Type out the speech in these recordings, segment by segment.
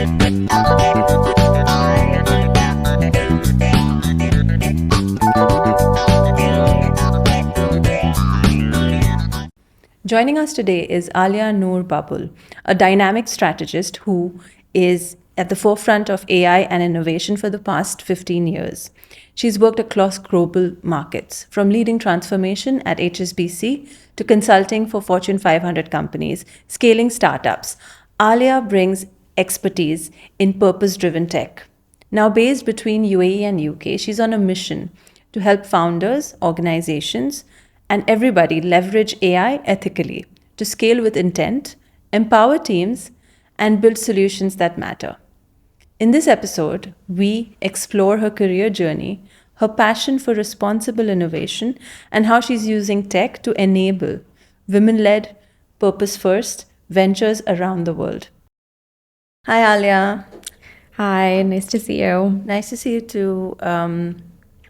Joining us today is Aliya Babul, a dynamic strategist who is at the forefront of AI and innovation for the past 15 years. She's worked across global markets, from leading transformation at HSBC to consulting for Fortune 500 companies, scaling startups. Aliya brings expertise in purpose-driven tech. Now based between UAE and UK, she's on a mission to help founders, organizations, and everybody leverage AI ethically to scale with intent, empower teams, and build solutions that matter. In this episode, we explore her career journey, her passion for responsible innovation, and how she's using tech to enable women-led, purpose-first ventures around the world. Hi, Aliya. Hi, nice to see you. Nice to see you too.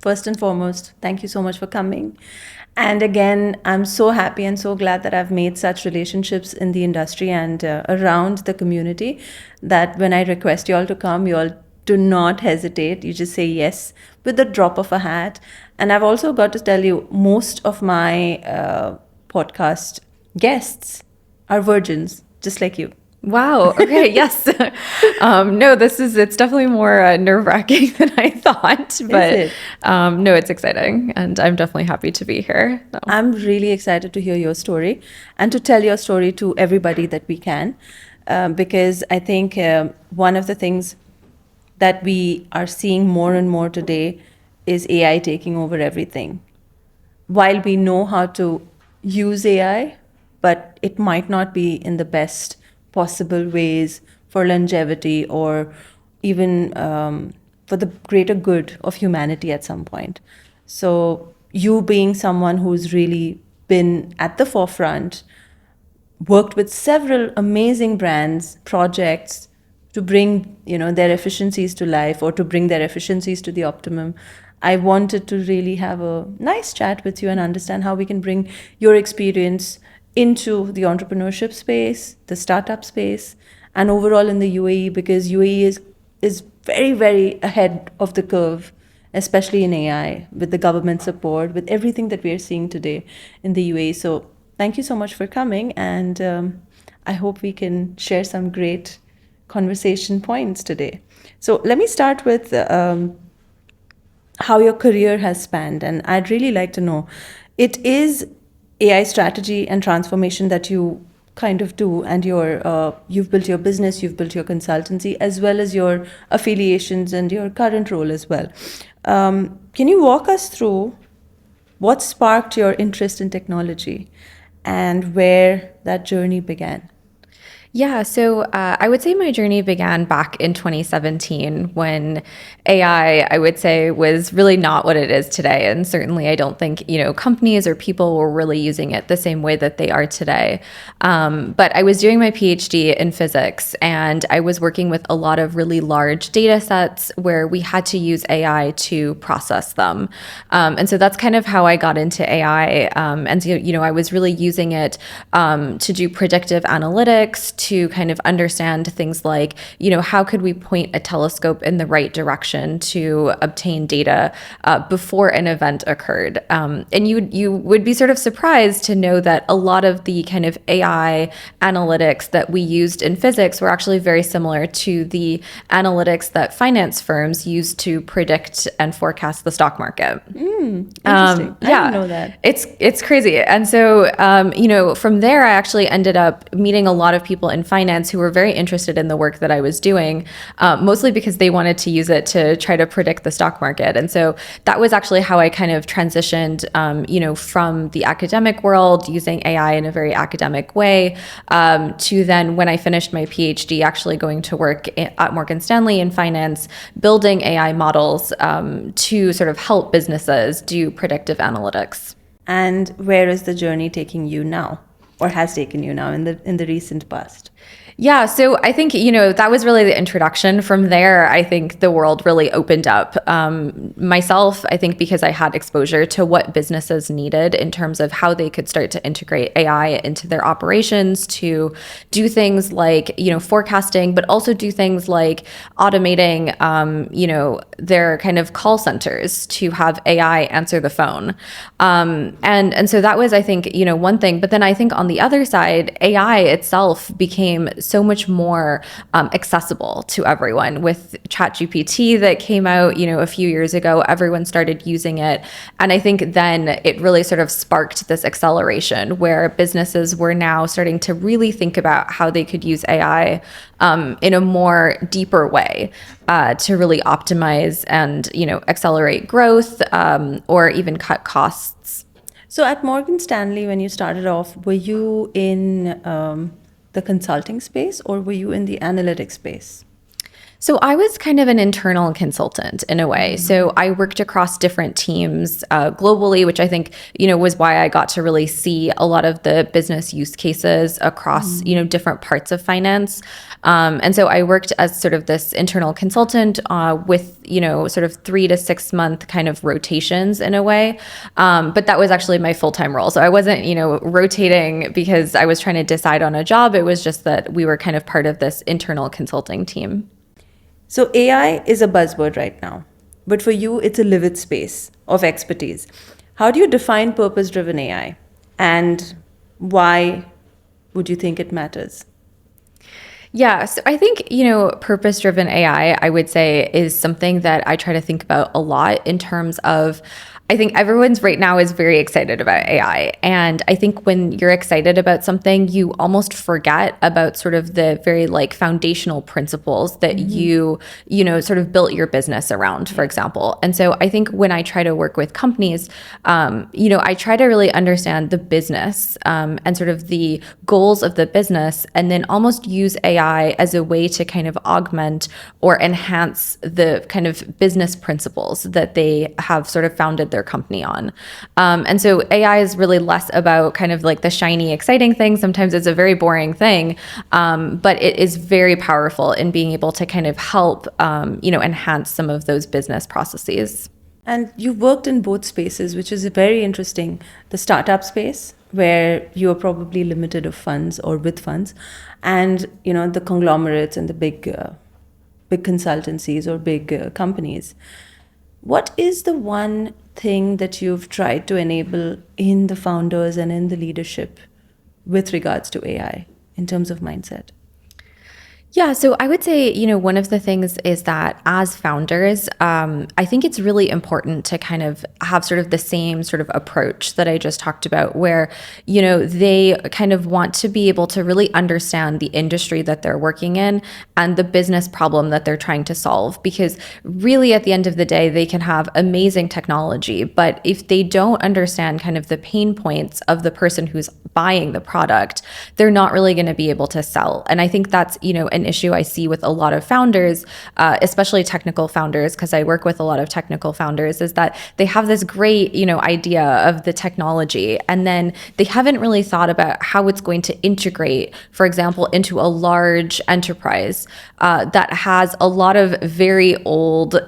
First and foremost, thank you so much for coming. And again, I'm so happy and so glad that I've made such relationships in the industry and around the community that when I request you all to come, you all do not hesitate. You just say yes with the drop of a hat. And I've also got to tell you, most of my podcast guests are virgins, just like you. Wow. Okay. Yes. No, it's definitely more nerve-wracking than I thought, but no, it's exciting and I'm definitely happy to be here. So. I'm really excited to hear your story and to tell your story to everybody that we can, because I think one of the things that we are seeing more and more today is AI taking over everything. While we know how to use AI, but it might not be in the best possible ways for longevity or even for the greater good of humanity at some point. So you being someone who's really been at the forefront, worked with several amazing brands, projects to bring their efficiencies to life or to bring their efficiencies to the optimum. I wanted to really have a nice chat with you and understand how we can bring your experience into the entrepreneurship space, the startup space, and overall in the UAE, because UAE is very, very ahead of the curve, especially in AI, with the government support, with everything that we are seeing today in the UAE. So thank you so much for coming, and I hope we can share some great conversation points today. So let me start with how your career has spanned, and I'd really like to know, it is AI strategy and transformation that you kind of do, and you've built your business, you've built your consultancy, as well as your affiliations and your current role as well. Can you walk us through what sparked your interest in technology and where that journey began? Yeah, so I would say my journey began back in 2017 when AI, I would say, was really not what it is today. And certainly I don't think, companies or people were really using it the same way that they are today. But I was doing my PhD in physics and I was working with a lot of really large data sets where we had to use AI to process them. And so that's kind of how I got into AI. And, I was really using it to do predictive analytics, to kind of understand things like, how could we point a telescope in the right direction to obtain data before an event occurred. And you would be sort of surprised to know that a lot of the kind of AI analytics that we used in physics were actually very similar to the analytics that finance firms use to predict and forecast the stock market. Interesting. I didn't know that. It's crazy. And so, from there, I actually ended up meeting a lot of people in finance who were very interested in the work that I was doing, mostly because they wanted to use it to try to predict the stock market. And so that was actually how I kind of transitioned, from the academic world using AI in a very academic way, to then when I finished my PhD, actually going to work at Morgan Stanley in finance, building AI models to sort of help businesses do predictive analytics. And where is the journey taking you now, or has taken you now in the recent past? Yeah, so I think, that was really the introduction. From there, I think the world really opened up. Myself, I think because I had exposure to what businesses needed in terms of how they could start to integrate AI into their operations to do things like, forecasting, but also do things like automating, their kind of call centers to have AI answer the phone. And so that was, I think, one thing. But then I think on the other side, AI itself became so much more accessible to everyone. With ChatGPT that came out, a few years ago, everyone started using it. And I think then it really sort of sparked this acceleration where businesses were now starting to really think about how they could use AI in a more deeper way to really optimize and, accelerate growth or even cut costs. So at Morgan Stanley, when you started off, were you in the consulting space or were you in the analytics space? So I was kind of an internal consultant in a way. So I worked across different teams globally, which I think, was why I got to really see a lot of the business use cases across, different parts of finance. And so I worked as sort of this internal consultant with, sort of 3 to 6 month kind of rotations in a way. But that was actually my full-time role. So I wasn't, rotating because I was trying to decide on a job. It was just that we were kind of part of this internal consulting team. So AI is a buzzword right now, but for you, it's a lived space of expertise. How do you define purpose-driven AI, and why would you think it matters? Yeah, so I think, purpose-driven AI, I would say, is something that I try to think about a lot in terms of, I think everyone's right now is very excited about AI. And I think when you're excited about something, you almost forget about sort of the very foundational principles that you sort of built your business around, for example. And so I think when I try to work with companies, I try to really understand the business and sort of the goals of the business, and then almost use AI as a way to kind of augment or enhance the kind of business principles that they have sort of founded their company on. And so AI is really less about kind of the shiny, exciting thing. Sometimes it's a very boring thing, but it is very powerful in being able to kind of help, enhance some of those business processes. And you've worked in both spaces, which is very interesting. The startup space, where you're probably limited of funds or with funds, and the conglomerates and the big consultancies or big companies. What is the one thing that you've tried to enable in the founders and in the leadership with regards to AI in terms of mindset? Yeah, so I would say, one of the things is that as founders, I think it's really important to kind of have sort of the same sort of approach that I just talked about, where, they kind of want to be able to really understand the industry that they're working in and the business problem that they're trying to solve. Because really, at the end of the day, they can have amazing technology, but if they don't understand kind of the pain points of the person who's buying the product, they're not really going to be able to sell. And I think that's, an issue I see with a lot of founders, especially technical founders, because I work with a lot of technical founders, is that they have this great, idea of the technology, and then they haven't really thought about how it's going to integrate, for example, into a large enterprise that has a lot of very old,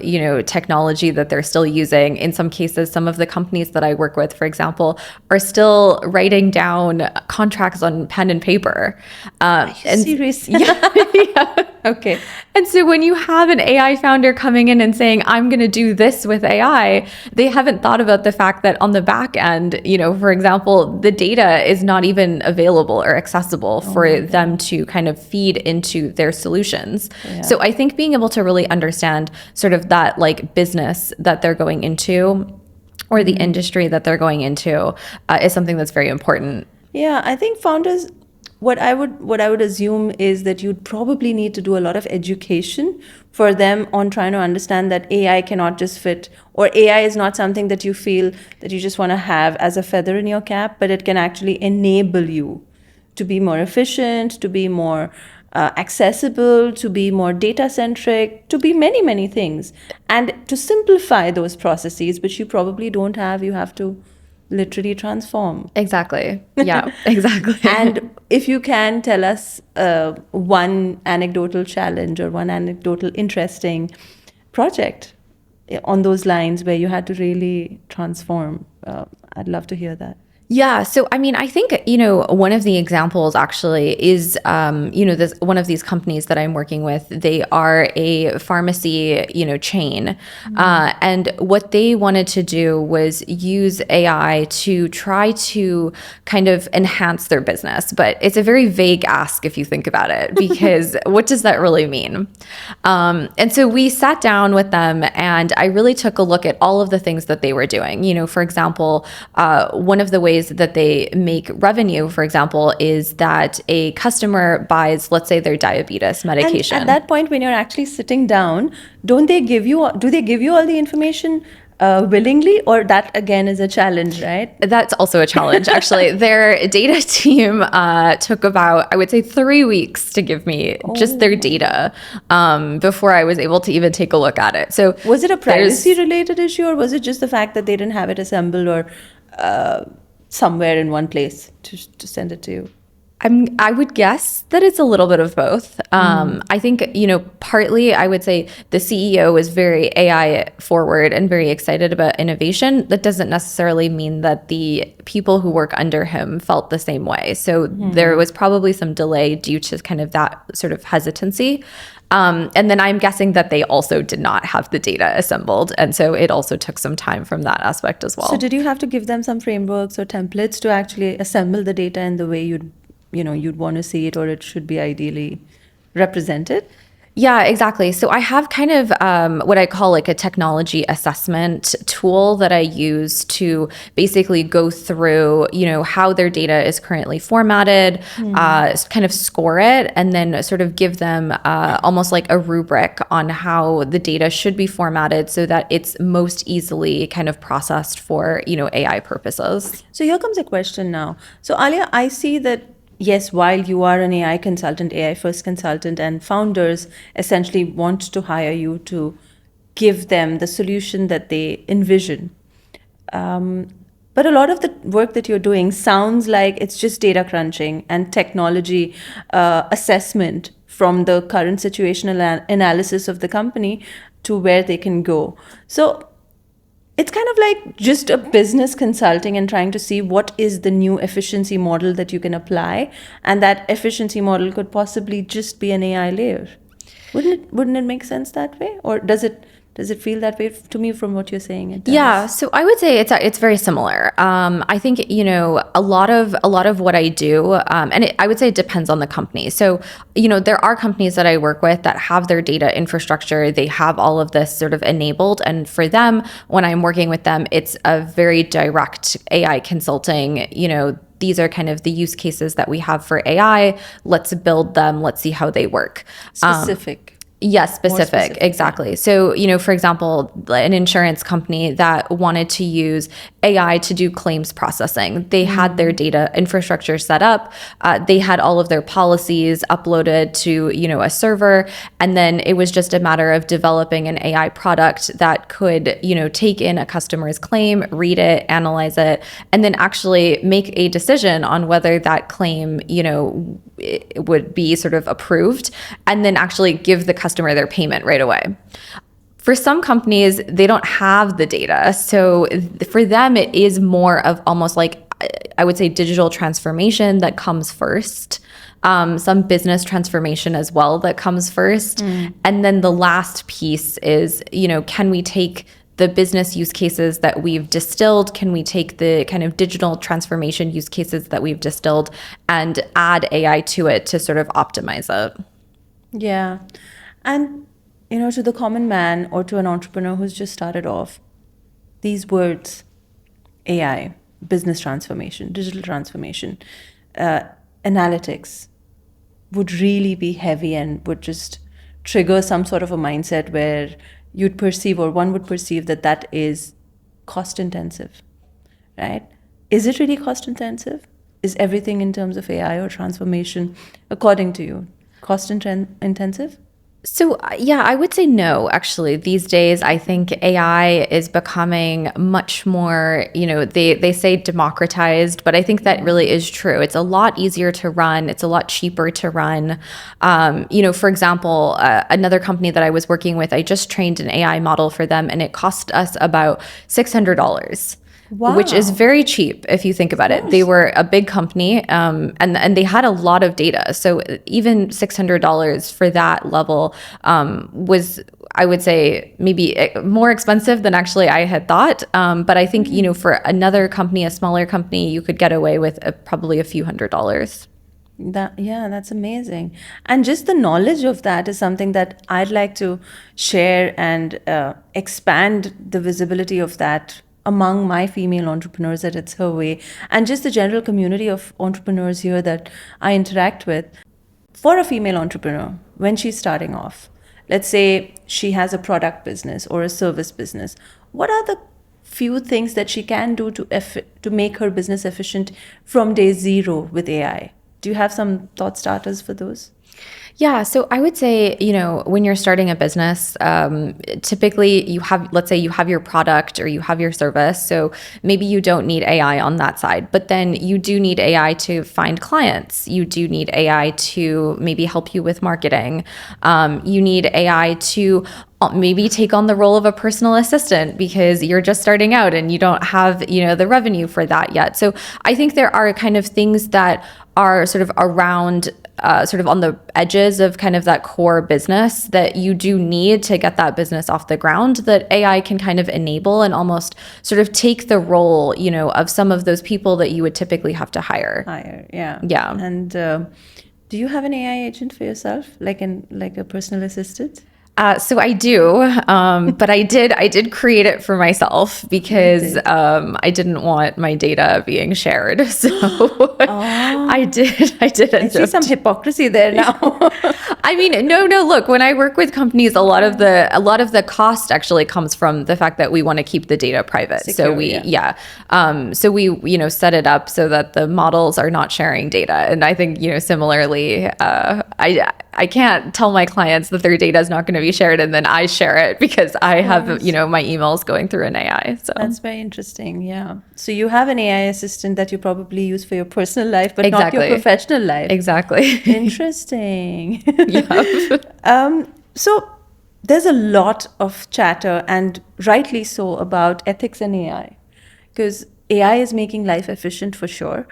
technology that they're still using. In some cases, some of the companies that I work with, for example, are still writing down contracts on pen and paper. Are you serious? Yeah. Yeah. Okay. And so when you have an AI founder coming in and saying, I'm going to do this with AI, they haven't thought about the fact that on the back end, for example, the data is not even available or accessible for them to kind of feed into their solutions. Yeah. So I think being able to really understand sort of that business that they're going into or the industry that they're going into is something that's very important. Yeah, I think founders, what I would assume is that you'd probably need to do a lot of education for them on trying to understand that AI cannot just fit, or AI is not something that you feel that you just want to have as a feather in your cap, but it can actually enable you to be more efficient, to be more accessible, to be more data centric, to be many, many things. And to simplify those processes, which you probably don't have, you have to literally transform. Exactly. Yeah, exactly. And if you can tell us one anecdotal challenge or one anecdotal interesting project on those lines where you had to really transform, I'd love to hear that. Yeah. So, I mean, I think, one of the examples actually is, this one of these companies that I'm working with, they are a pharmacy, chain. And what they wanted to do was use AI to try to kind of enhance their business. But it's a very vague ask if you think about it, because what does that really mean? And so we sat down with them and I really took a look at all of the things that they were doing. For example, one of the ways that they make revenue, for example, is that a customer buys, let's say, their diabetes medication. And at that point, when you're actually sitting down, do they give you all the information willingly, or that again is a challenge, right? That's also a challenge, actually. Their data team took about, I would say, 3 weeks to give me just their data before I was able to even take a look at it. So was it a privacy-related issue, or was it just the fact that they didn't have it assembled or somewhere in one place to send it to you? I would guess that it's a little bit of both. I think, partly I would say the CEO is very AI forward and very excited about innovation. That doesn't necessarily mean that the people who work under him felt the same way. So there was probably some delay due to kind of that sort of hesitancy. And then I'm guessing that they also did not have the data assembled. And so it also took some time from that aspect as well. So did you have to give them some frameworks or templates to actually assemble the data in the way you'd want to see it, or it should be ideally represented? Yeah, exactly. So I have kind of what I call like a technology assessment tool that I use to basically go through, how their data is currently formatted, kind of score it, and then sort of give them almost like a rubric on how the data should be formatted so that it's most easily kind of processed for, AI purposes. So here comes a question now. So Aliya, I see that yes, while you are an AI consultant, AI first consultant, and founders essentially want to hire you to give them the solution that they envision. But a lot of the work that you're doing sounds like it's just data crunching and technology assessment from the current situational analysis of the company to where they can go. So it's kind of like just a business consulting and trying to see what is the new efficiency model that you can apply, and that efficiency model could possibly just be an AI layer. Wouldn't it make sense that way, or does it feel that way to me from what you're saying? It does. Yeah, so I would say it's very similar. I think a lot of what I do, and I would say it depends on the company. So there are companies that I work with that have their data infrastructure, they have all of this sort of enabled, and for them, when I'm working with them, it's a very direct AI consulting. These are kind of the use cases that we have for AI. Let's build them. Let's see how they work. Specific. Yes, specific. Exactly. So, for example, an insurance company that wanted to use AI to do claims processing, they had their data infrastructure set up. They had all of their policies uploaded to, a server. And then it was just a matter of developing an AI product that could, take in a customer's claim, read it, analyze it, and then actually make a decision on whether that claim, it would be sort of approved, and then actually give the customer their payment right away. For some companies, they don't have the data. So for them, it is more of almost like, I would say, digital transformation that comes first. Some business transformation as well that comes first. And then the last piece is, can we take the business use cases that we've distilled? Can we take the kind of digital transformation use cases that we've distilled and add AI to it to sort of optimize it? Yeah. And, to the common man or to an entrepreneur who's just started off, these words, AI, business transformation, digital transformation, analytics, would really be heavy and would just trigger some sort of a mindset where you'd perceive, or one would perceive, that is cost intensive, right? Is it really cost intensive? Is everything in terms of AI or transformation, according to you, cost intensive? So, yeah, I would say no, actually. These days, I think AI is becoming much more, they say democratized, but I think that really is true. It's a lot easier to run. It's a lot cheaper to run. For example, another company that I was working with, I just trained an AI model for them, and it cost us about $600. Wow. Which is very cheap if you think about it. They were a big company, and they had a lot of data. So even $600 for that level was, I would say, maybe more expensive than actually I had thought. But I think, for another company, a smaller company, you could get away with probably a few $100s. That's amazing. And just the knowledge of that is something that I'd like to share and expand the visibility of that among my female entrepreneurs that it's her way, and just the general community of entrepreneurs here that I interact with. For a female entrepreneur, when she's starting off, let's say she has a product business or a service business, what are the few things that she can do to make her business efficient from day zero with AI? Do you have some thought starters for those? Yeah, so I would say, when you're starting a business, typically let's say you have your product or you have your service. So maybe you don't need AI on that side, but then you do need AI to find clients. You do need AI to maybe help you with marketing. You need AI to maybe take on the role of a personal assistant because you're just starting out and you don't have, the revenue for that yet. So I think there are kind of things that are sort of around sort of on the edges of kind of that core business that you do need to get that business off the ground that AI can kind of enable and almost sort of take the role, of some of those people that you would typically have to hire. Yeah. Yeah. And do you have an AI agent for yourself, like a personal assistant? So I do, but I did create it for myself because I didn't want my data being shared. So I did. I see some hypocrisy there now. I mean, no. Look, when I work with companies, a lot of the cost actually comes from the fact that we want to keep the data private. Secure, so we set it up so that the models are not sharing data. And I think similarly, I can't tell my clients that their data is not going to be shared and then I share it because I have, my emails going through an AI. So that's very interesting. Yeah. So you have an AI assistant that you probably use for your personal life, but Exactly. not your professional life. Exactly. Interesting. Yeah. So there's a lot of chatter, and rightly so, about ethics and AI, because AI is making life efficient for sure,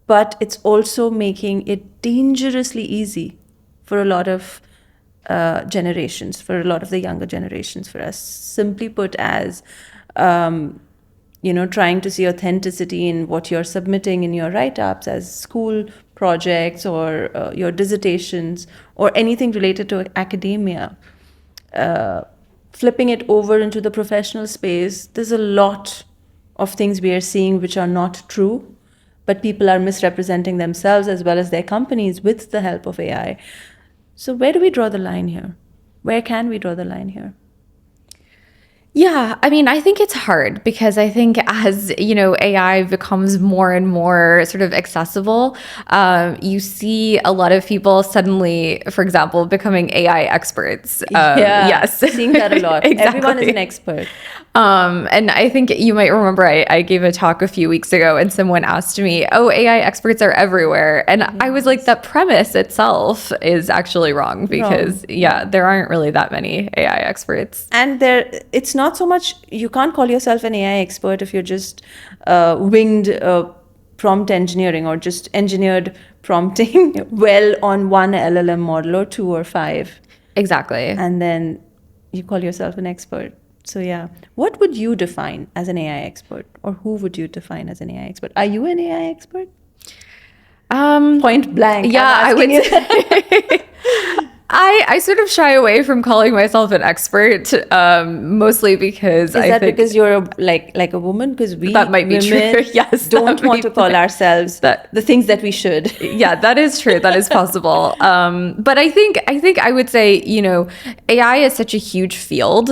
but it's also making it dangerously easy for a lot of generations, for a lot of the younger generations, for us. Simply put as, trying to see authenticity in what you're submitting in your write-ups as school projects or your dissertations or anything related to academia. Flipping it over into the professional space, there's a lot of things we are seeing which are not true, but people are misrepresenting themselves as well as their companies with the help of AI. So where do we draw the line here? Where can we draw the line here? Yeah, I mean, I think it's hard because I think as, AI becomes more and more sort of accessible, you see a lot of people suddenly, for example, becoming AI experts. Yes. Seeing that a lot. Exactly. Everyone is an expert. And I think you might remember I gave a talk a few weeks ago and someone asked me, oh, AI experts are everywhere. And I was like, that premise itself is actually wrong because, there aren't really that many AI experts. And it's not so much, you can't call yourself an AI expert if you're just winged prompt engineering or just engineered prompting well on one LLM model or 2 or 5. Exactly. And then you call yourself an expert. So yeah, what would you define as an AI expert, or who would you define as an AI expert? Are you an AI expert? Point blank. Yeah, I would say I sort of shy away from calling myself an expert, mostly because Is that because you're like a woman? Because we that might be women true. Yes, don't want to call ourselves the things that we should. Yeah, that is true. That is possible. But I think I would say, AI is such a huge field.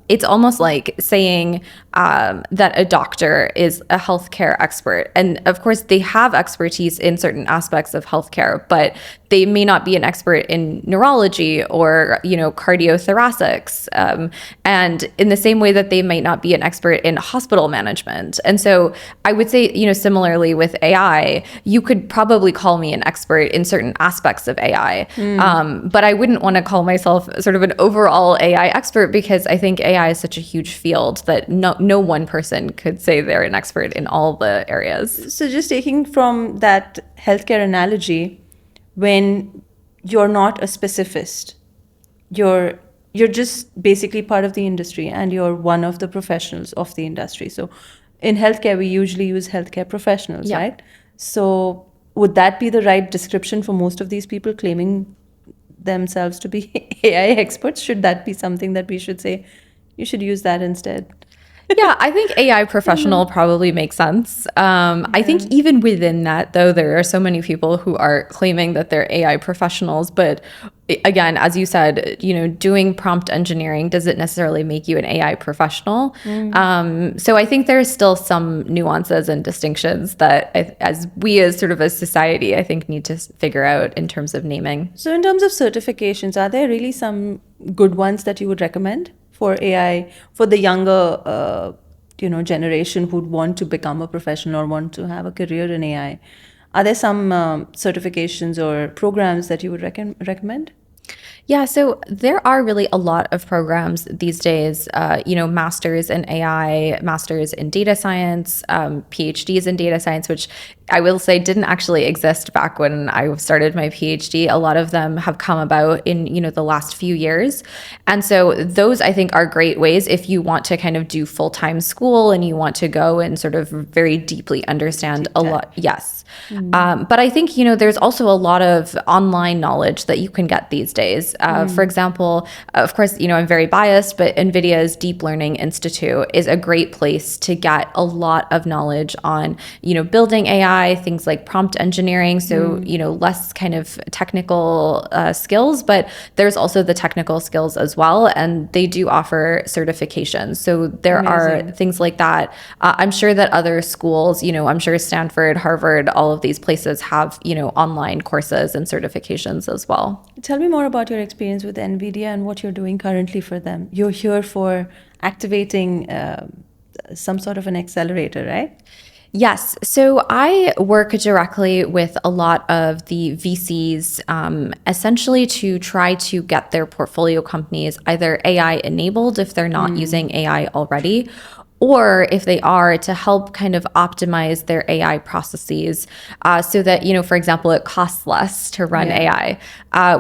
it's almost like saying that a doctor is a healthcare expert. And of course, they have expertise in certain aspects of healthcare, but they may not be an expert in neurology or, cardiothoracics. And in the same way that they might not be an expert in hospital management. And so I would say, similarly with AI, you could probably call me an expert in certain aspects of AI. But I wouldn't want to call myself sort of an overall AI expert, because I think AI is such a huge field that no one person could say they're an expert in all the areas. So just taking from that healthcare analogy, when you're not a specificist, you're just basically part of the industry and you're one of the professionals of the industry. So in healthcare, we usually use healthcare professionals, Yeah. right? So would that be the right description for most of these people claiming themselves to be AI experts? Should that be something that we should say, you should use that instead? Yeah, I think AI professional probably makes sense. I think even within that, though, there are so many people who are claiming that they're AI professionals. But again, as you said, doing prompt engineering doesn't necessarily make you an AI professional. So I think there's still some nuances and distinctions that as sort of a society, I think need to figure out in terms of naming. So in terms of certifications, are there really some good ones that you would recommend for AI, for the younger, generation who'd want to become a professional or want to have a career in AI? Are there some certifications or programs that you would recommend? Yeah, so there are really a lot of programs these days, masters in AI, masters in data science, PhDs in data science, which I will say didn't actually exist back when I started my PhD. A lot of them have come about in, the last few years. And so those, I think, are great ways if you want to kind of do full-time school and you want to go and sort of very deeply understand a lot. Yes. But I think, there's also a lot of online knowledge that you can get these days. For example, of course, I'm very biased, but NVIDIA's Deep Learning Institute is a great place to get a lot of knowledge on, building AI, things like prompt engineering. So, less kind of technical skills, but there's also the technical skills as well. And they do offer certifications. So there are things like that. I'm sure that other schools, I'm sure Stanford, Harvard, all of these places have, online courses and certifications as well. Tell me more about your experience with NVIDIA and what you're doing currently for them. You're here for activating some sort of an accelerator, right? Yes. So I work directly with a lot of the VCs, essentially to try to get their portfolio companies either AI enabled if they're not using AI already, or if they are, to help kind of optimize their AI processes so that, for example, it costs less to run AI,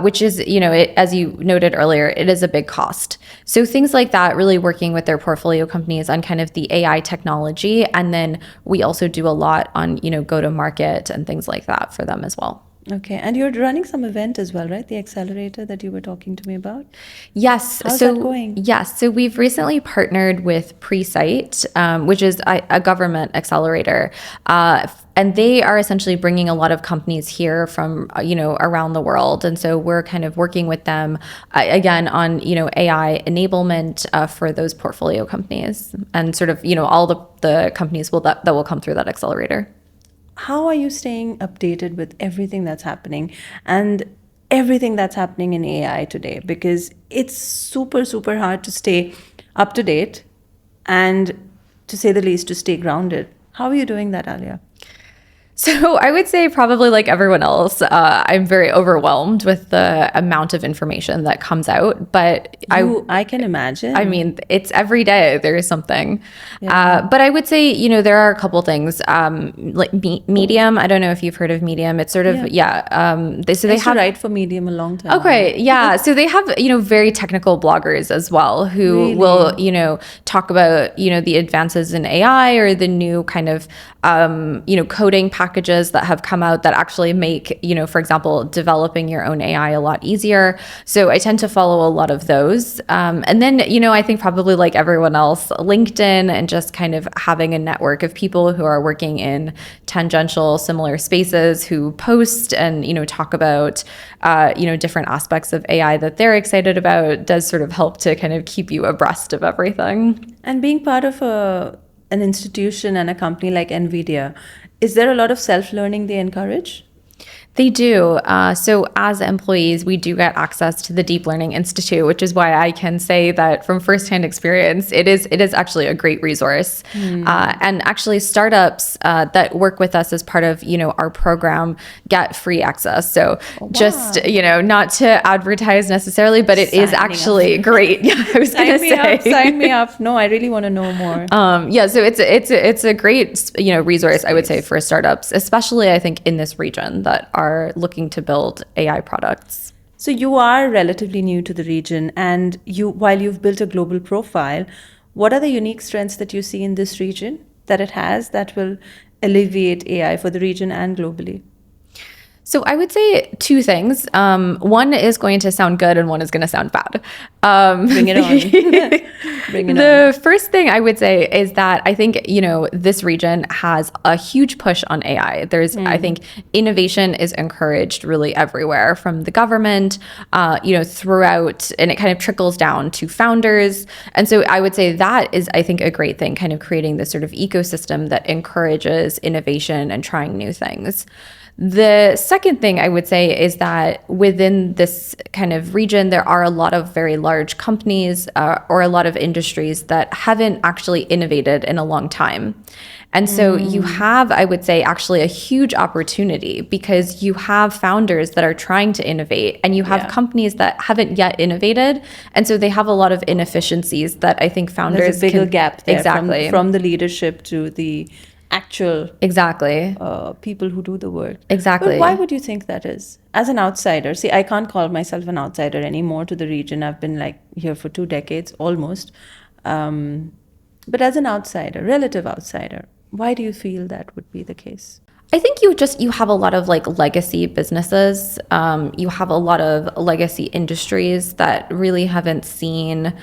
which is, as you noted earlier, it is a big cost. So things like that, really working with their portfolio companies on kind of the AI technology. And then we also do a lot on, go to market and things like that for them as well. Okay. And you're running some event as well, right? The accelerator that you were talking to me about? Yes. How's that going? Yes. So we've recently partnered with Presight, which is a government accelerator. And they are essentially bringing a lot of companies here from, around the world. And so we're kind of working with them, again, on, AI enablement for those portfolio companies and sort of, all the companies that will come through that accelerator. How are you staying updated with everything that's happening and everything that's happening in AI today? Because it's super, super hard to stay up to date and, to say the least, to stay grounded. How are you doing that, Aliya? So I would say probably like everyone else, I'm very overwhelmed with the amount of information that comes out. But I can imagine. I mean, it's every day there is something. Yeah. But I would say, there are a couple things. Like Medium, I don't know if you've heard of Medium. It's sort of, they used to write for Medium a long time Okay, ago. yeah. So they have, very technical bloggers as well who will, talk about, the advances in AI or the new kind of, coding packages packages that have come out that actually make, for example, developing your own AI a lot easier. So I tend to follow a lot of those. And then, I think probably like everyone else, LinkedIn and just kind of having a network of people who are working in tangential similar spaces who post and, talk about, different aspects of AI that they're excited about does sort of help to kind of keep you abreast of everything. And being part of an institution and a company like NVIDIA, is there a lot of self-learning they encourage? They do. So as employees, we do get access to the Deep Learning Institute, which is why I can say that from firsthand experience, it is actually a great resource. And actually startups that work with us as part of, our program get free access. So just, not to advertise necessarily, but it is actually great. Yeah, I was going to say. Sign me up. No, I really want to know more. So it's a great, resource, I would say, for startups, especially I think in this region that are looking to build AI products. So you are relatively new to the region, and while you've built a global profile, what are the unique strengths that you see in this region that it has that will alleviate AI for the region and globally? So I would say two things. One is going to sound good and one is going to sound bad. Bring it on. Bring it The first thing I would say is that I think, this region has a huge push on AI. I think innovation is encouraged really everywhere from the government, throughout, and it kind of trickles down to founders. And so I would say that is, I think, a great thing, kind of creating this sort of ecosystem that encourages innovation and trying new things. The second thing I would say is that within this kind of region, there are a lot of very large companies or a lot of industries that haven't actually innovated in a long time. And so you have, I would say, actually a huge opportunity because you have founders that are trying to innovate and you have companies that haven't yet innovated. And so they have a lot of inefficiencies that I think founders There's a bigger gap there exactly from the leadership to the actual people who do the work. Exactly. But why would you think that is? As an outsider, see, I can't call myself an outsider anymore to the region. I've been here for 2 decades almost. But as an outsider, relative outsider, why do you feel that would be the case? I think you have a lot of legacy businesses. You have a lot of legacy industries that really haven't seen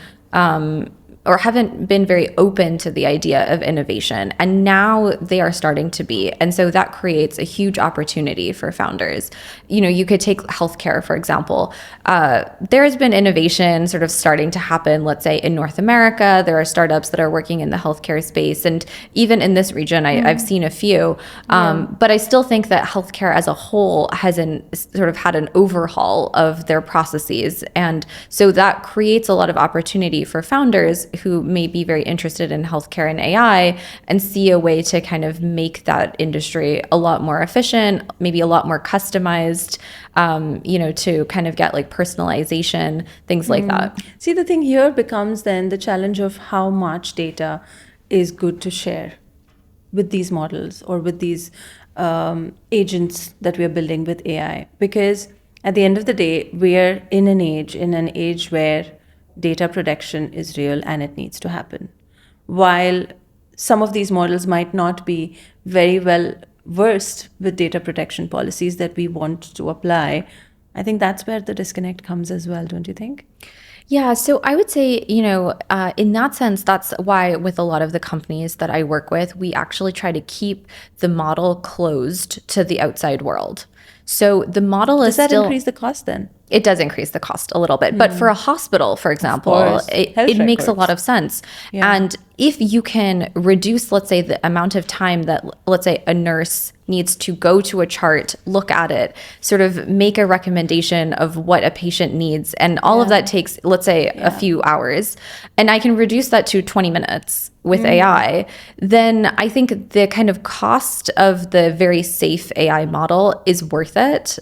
or haven't been very open to the idea of innovation. And now they are starting to be. And so that creates a huge opportunity for founders. You could take healthcare, for example. There has been innovation sort of starting to happen, let's say in North America. There are startups that are working in the healthcare space. And even in this region, I've seen a few. But I still think that healthcare as a whole hasn't sort of had an overhaul of their processes. And so that creates a lot of opportunity for founders who may be very interested in healthcare and AI and see a way to kind of make that industry a lot more efficient, maybe a lot more customized, to kind of get personalization, things like that. See, the thing here becomes then the challenge of how much data is good to share with these models or with these agents that we're building with AI. Because at the end of the day, we're in an age where data protection is real and it needs to happen. While some of these models might not be very well versed with data protection policies that we want to apply, I think that's where the disconnect comes as well, don't you think? Yeah, so I would say, in that sense, that's why with a lot of the companies that I work with, we actually try to keep the model closed to the outside world. So the model is still... Does that increase the cost then? It does increase the cost a little bit. But for a hospital, for example, it makes a lot of sense. Yeah. And if you can reduce, let's say, the amount of time that, let's say, a nurse needs to go to a chart, look at it, sort of make a recommendation of what a patient needs, and all of that takes, let's say, a few hours, and I can reduce that to 20 minutes with AI, then I think the kind of cost of the very safe AI model is worth it,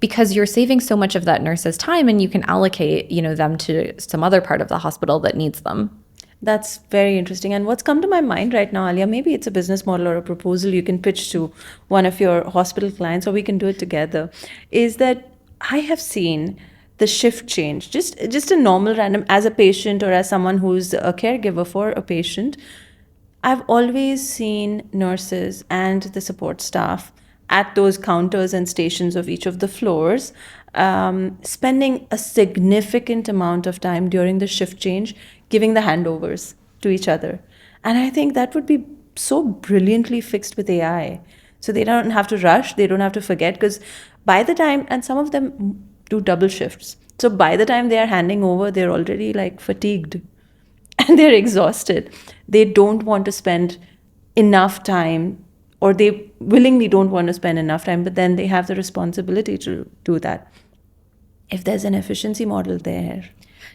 because you're saving so much of that nurse's time and you can allocate, them to some other part of the hospital that needs them. That's very interesting. And what's come to my mind right now, Aliya, maybe it's a business model or a proposal you can pitch to one of your hospital clients, or we can do it together, is that I have seen the shift change. Just a normal random, as a patient or as someone who's a caregiver for a patient, I've always seen nurses and the support staff at those counters and stations of each of the floors spending a significant amount of time during the shift change giving the handovers to each other. And I think that would be so brilliantly fixed with AI. So they don't have to rush, they don't have to forget, because by the time, and some of them do double shifts. So by the time they are handing over, they're already like fatigued and they're exhausted. They don't want to spend enough time, or they willingly don't want to spend enough time, but then they have the responsibility to do that. If there's an efficiency model there,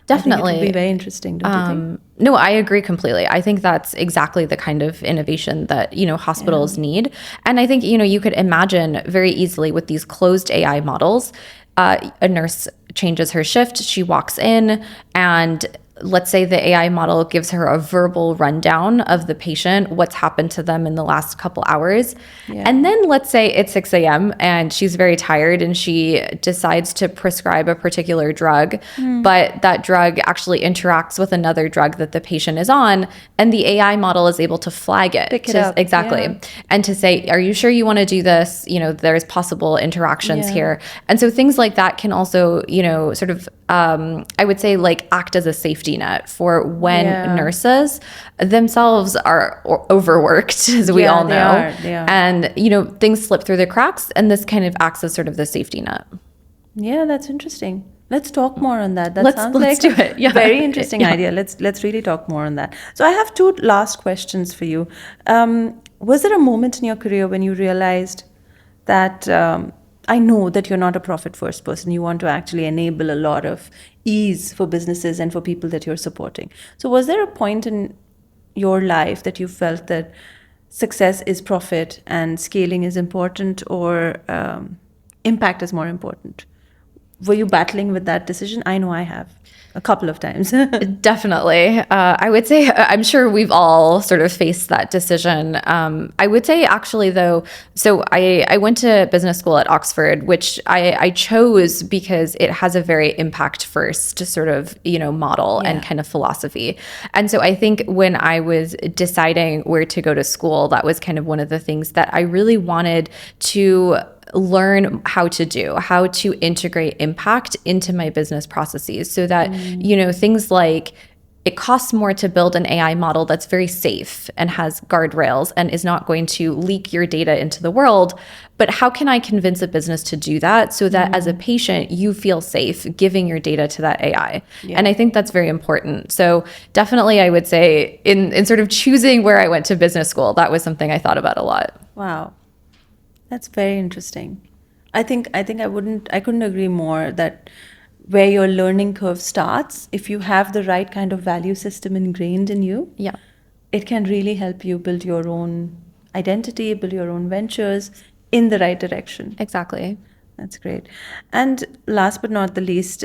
Definitely. I think it would be very interesting, don't you think? No, I agree completely. I think that's exactly the kind of innovation that, hospitals need. And I think, you could imagine very easily with these closed AI models, a nurse changes her shift, she walks in, and let's say the AI model gives her a verbal rundown of the patient, what's happened to them in the last couple hours. Yeah. And then let's say it's 6 a.m. and she's very tired and she decides to prescribe a particular drug, but that drug actually interacts with another drug that the patient is on. And the AI model is able to flag it. Pick it up. Exactly. Yeah. And to say, are you sure you want to do this? There's possible interactions here. And so things like that can also, sort of, I would say like act as a safety net for when nurses themselves are overworked, as we all know. They are. And, things slip through the cracks, and this kind of acts as sort of the safety net. Yeah, that's interesting. Let's talk more on that. That Let's sounds do like it. Yeah. a very interesting idea. Let's really talk more on that. So I have two last questions for you. Was there a moment in your career when you realized that I know that you're not a profit first person. You want to actually enable a lot of ease for businesses and for people that you're supporting. So was there a point in your life that you felt that success is profit and scaling is important, or impact is more important? Were you battling with that decision? I know I have a couple of times. Definitely. I would say, I'm sure we've all sort of faced that decision. I would say actually though, so I went to business school at Oxford, which I chose because it has a very impact first sort of, model and kind of philosophy. And so I think when I was deciding where to go to school, that was kind of one of the things that I really wanted to learn how to integrate impact into my business processes, so that, things like it costs more to build an AI model that's very safe and has guardrails and is not going to leak your data into the world. But how can I convince a business to do that so that as a patient, you feel safe giving your data to that AI? Yeah. And I think that's very important. So definitely, I would say in sort of choosing where I went to business school, that was something I thought about a lot. Wow. That's very interesting. I think I couldn't agree more that where your learning curve starts, if you have the right kind of value system ingrained in you, it can really help you build your own identity, build your own ventures in the right direction. Exactly. That's great. And last but not the least,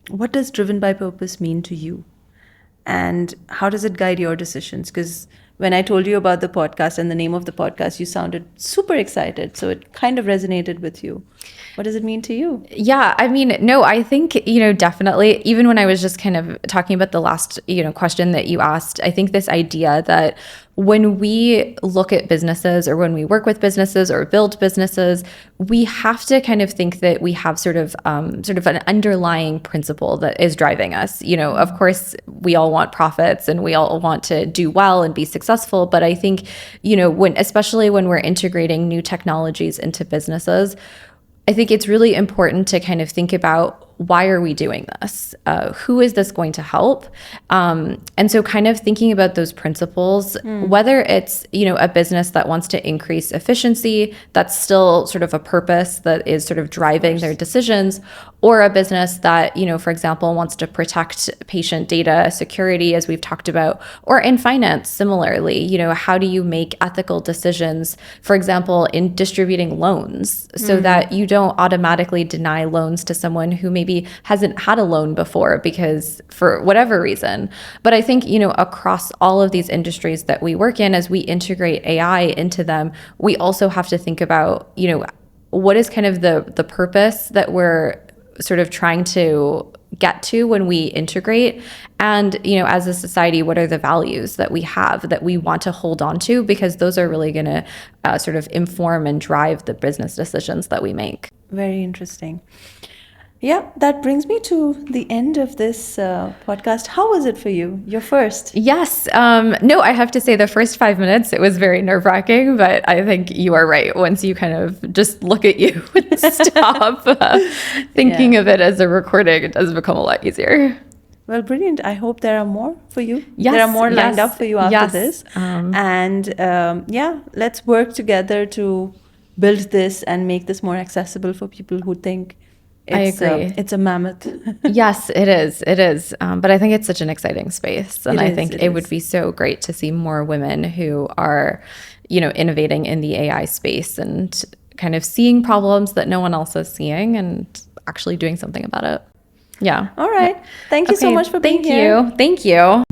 what does driven by purpose mean to you? And how does it guide your decisions? Because when I told you about the podcast and the name of the podcast, you sounded super excited. So it kind of resonated with you. What does it mean to you? Yeah, I mean, no, I think, definitely, even when I was just kind of talking about the last, question that you asked, I think this idea that when we look at businesses or when we work with businesses or build businesses, we have to kind of think that we have sort of an underlying principle that is driving us. Of course, we all want profits and we all want to do well and be successful. But I think, especially when we're integrating new technologies into businesses, I think it's really important to kind of think about, why are we doing this? Who is this going to help? And so kind of thinking about those principles, whether it's, a business that wants to increase efficiency, that's still sort of a purpose that is sort of driving their decisions, or a business that, for example, wants to protect patient data security, as we've talked about, or in finance, similarly, how do you make ethical decisions, for example, in distributing loans, so that you don't automatically deny loans to someone who maybe hasn't had a loan before because for whatever reason. But I think, across all of these industries that we work in, as we integrate AI into them, we also have to think about, what is kind of the purpose that we're sort of trying to get to when we integrate? And, as a society, what are the values that we have that we want to hold on to? Because those are really going to sort of inform and drive the business decisions that we make. Very interesting. Yeah, that brings me to the end of this podcast. How was it for you? Your first? Yes. No, I have to say the first 5 minutes, it was very nerve-wracking, but I think you are right. Once you kind of just look at you and stop thinking of it as a recording, it does become a lot easier. Well, brilliant. I hope there are more for you. Yes, there are more lined up for you after this. And let's work together to build this and make this more accessible for people who think I agree. It's a mammoth. Yes, it is. It is. But I think it's such an exciting space. And I think it would be so great to see more women who are, innovating in the AI space and kind of seeing problems that no one else is seeing and actually doing something about it. Yeah. All right. Thank you so much for being here. Thank you.